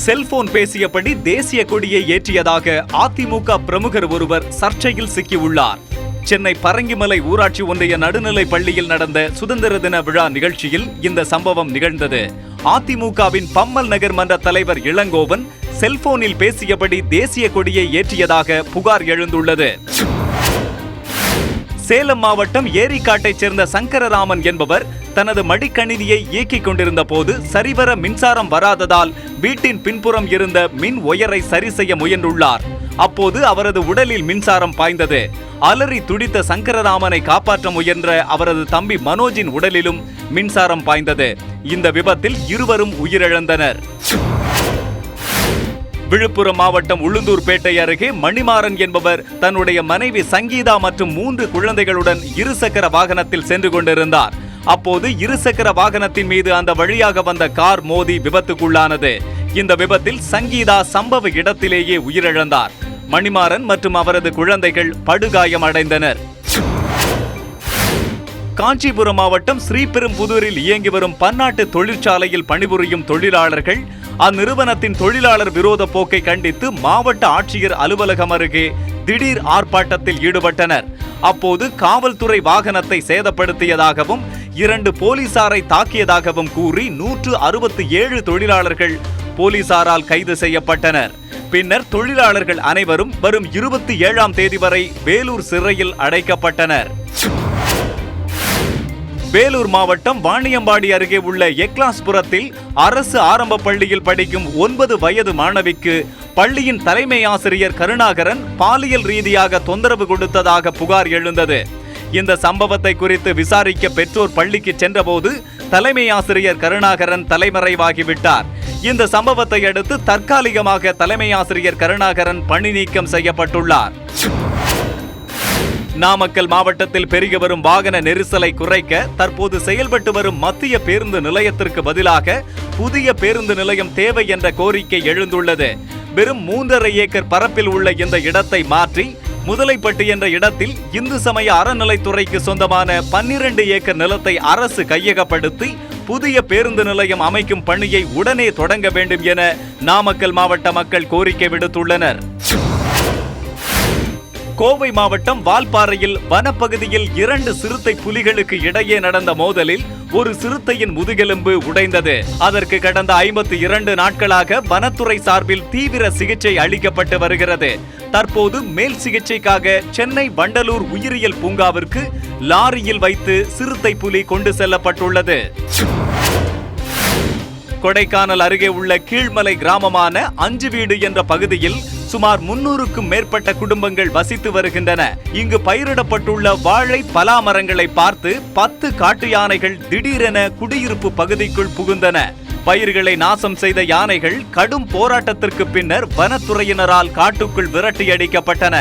Cellphone பேசியபடி தேசிய கொடியை ஏற்றியதாக அதிமுக பிரமுகர் ஒருவர் சர்ச்சையில் சிக்கியுள்ளார். சென்னை பரங்கிமலை ஊராட்சி ஒன்றிய நடுநிலை பள்ளியில் நடந்த சுதந்திர தின விழா நிகழ்ச்சியில் இந்த சம்பவம் நிகழ்ந்தது. அதிமுகவின் பம்மல் நகர் மன்ற தலைவர் இளங்கோவன் செல்போனில் பேசியபடி தேசிய கொடியை ஏற்றியதாக புகார் எழுந்துள்ளது. சேலம் மாவட்டம் ஏரிக்காட்டைச் சேர்ந்த சங்கரராமன் என்பவர் தனது மடிக்கணினியை இயக்கிக் கொண்டிருந்த போது சரிவர மின்சாரம் வராததால் வீட்டின் பின்புறம் இருந்த மின் ஒயரை சரி செய்ய முயன்றுள்ளார். அப்போது அவரது உடலில் மின்சாரம் பாய்ந்தது. அலறி துடித்த சங்கரராமனை காப்பாற்ற முயன்ற அவரது தம்பி மனோஜின் உடலிலும் மின்சாரம் பாய்ந்தது. இந்த விபத்தில் இருவரும் உயிரிழந்தனர். விழுப்புரம் மாவட்டம் உளுந்தூர்பேட்டை அருகே மணிமாறன் என்பவர் தன்னுடைய மனைவி சங்கீதா மற்றும் 3 குழந்தைகளுடன் இருசக்கர வாகனத்தில் சென்று கொண்டிருந்தார். அப்போது இருசக்கர வாகனத்தின் மீது அந்த வழியாக வந்த கார் மோதி விபத்துக்குள்ளானது. இந்த விபத்தில் சங்கீதா சம்பவ இடத்திலேயே உயிரிழந்தார். மணிமாறன் மற்றும் அவரது குழந்தைகள் படுகாயம் அடைந்தனர். காஞ்சிபுரம் மாவட்டம் ஸ்ரீபெரும்புதூரில் இயங்கி வரும் பன்னாட்டு தொழிற்சாலையில் பணிபுரியும் தொழிலாளர்கள் அந்நிறுவனத்தின் தொழிலாளர் விரோத போக்கை கண்டித்து மாவட்ட ஆட்சியர் அலுவலகம் அருகே திடீர் ஆர்ப்பாட்டத்தில் ஈடுபட்டனர். அப்போது காவல்துறை வாகனத்தை சேதப்படுத்தியதாகவும் 2 போலீசாரை தாக்கியதாகவும் கூறி 167 தொழிலாளர்கள் போலீசாரால் கைது செய்யப்பட்டனர். பின்னர் தொழிலாளர்கள் அனைவரும் வரும் 27ஆம் தேதி வரை வேலூர் சிறையில் அடைக்கப்பட்டனர். வேலூர் மாவட்டம் வாணியம்பாடி அருகே உள்ள எக்லாஸ்புரத்தில் அரசு ஆரம்ப பள்ளியில் படிக்கும் 9 வயது மாணவிக்கு பள்ளியின் தலைமை ஆசிரியர் கருணாகரன் பாலியல் ரீதியாக தொந்தரவு கொடுத்ததாக புகார் எழுந்தது. இந்த சம்பவத்தை குறித்து விசாரிக்க பெற்றோர் பள்ளிக்கு சென்றபோது தலைமை ஆசிரியர் கருணாகரன் தலைமறைவாகிவிட்டார். இந்த சம்பவத்தை அடுத்து தற்காலிகமாக தலைமை ஆசிரியர் கருணாகரன் பணி நீக்கம் செய்யப்பட்டுள்ளார். நாமக்கல் மாவட்டத்தில் பெருகி வரும் வாகன நெரிசலை குறைக்க தற்போது செயல்பட்டு வரும் மத்திய பேருந்து நிலையத்திற்கு பதிலாக புதிய பேருந்து நிலையம் தேவை என்ற கோரிக்கை எழுந்துள்ளது. வெறும் 3.5 ஏக்கர் பரப்பில் உள்ள இந்த இடத்தை மாற்றி முதலைப்பட்டி என்ற இடத்தில் இந்து சமய அறநிலைத்துறைக்கு சொந்தமான 12 ஏக்கர் நிலத்தை அரசு கையகப்படுத்தி புதிய பேருந்து நிலையம் அமைக்கும் பணியை உடனே தொடங்க வேண்டும் என நாமக்கல் மாவட்ட மக்கள் கோரிக்கை விடுத்துள்ளனர். கோவை மாவட்டம் வால்பாறையில் வனப்பகுதியில் 2 சிறுத்தை புலிகளுக்கு இடையே நடந்த மோதலில் ஒரு சிறுத்தையின் முதுகெலும்பு உடைந்தது. அதற்கு கடந்த 52 நாட்களாக வனத்துறை சார்பில் தீவிர சிகிச்சை அளிக்கப்பட்டு வருகிறது. தற்போது மேல் சிகிச்சைக்காக சென்னை வண்டலூர் உயிரியல் பூங்காவிற்கு லாரியில் வைத்து சிறுத்தை புலி கொண்டு செல்லப்பட்டுள்ளது. கொடைக்கானல் அருகே உள்ள கீழ்மலை கிராமமான அஞ்சுவீடு என்ற பகுதியில் சுமார் 300க்கும் மேற்பட்ட குடும்பங்கள் வசித்து வருகின்றன. இங்கு பயிரிடப்பட்டுள்ள வாழை பலா மரங்களை பார்த்து 10 காட்டு யானைகள் திடீரென குடியிருப்பு பகுதிக்குள் புகுந்தன. பயிர்களை நாசம் செய்த யானைகள் கடும் போராட்டத்திற்கு பின்னர் வனத்துறையினரால் காட்டுக்குள் விரட்டியடிக்கப்பட்டன.